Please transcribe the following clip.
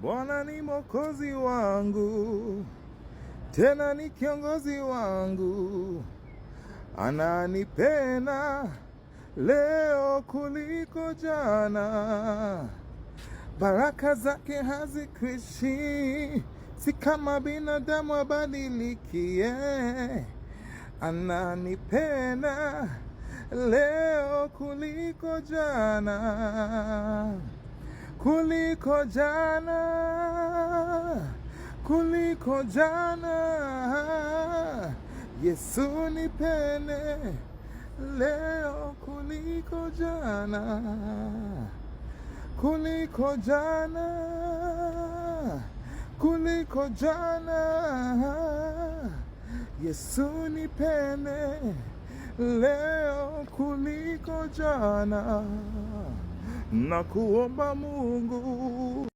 Bwana ni mwokozi wangu, tena ni kiongozi wangu. Ananipenda leo kuliko jana. Baraka zake hazikwishi, si kama binadamu abadilikie. Ananipenda leo kuliko jana, kuliko jana, kuliko jana. Yesu nipende leo kuliko jana, kuliko jana, kuliko jana. Yesu nipende leo kuliko jana. Na kuomba Mungu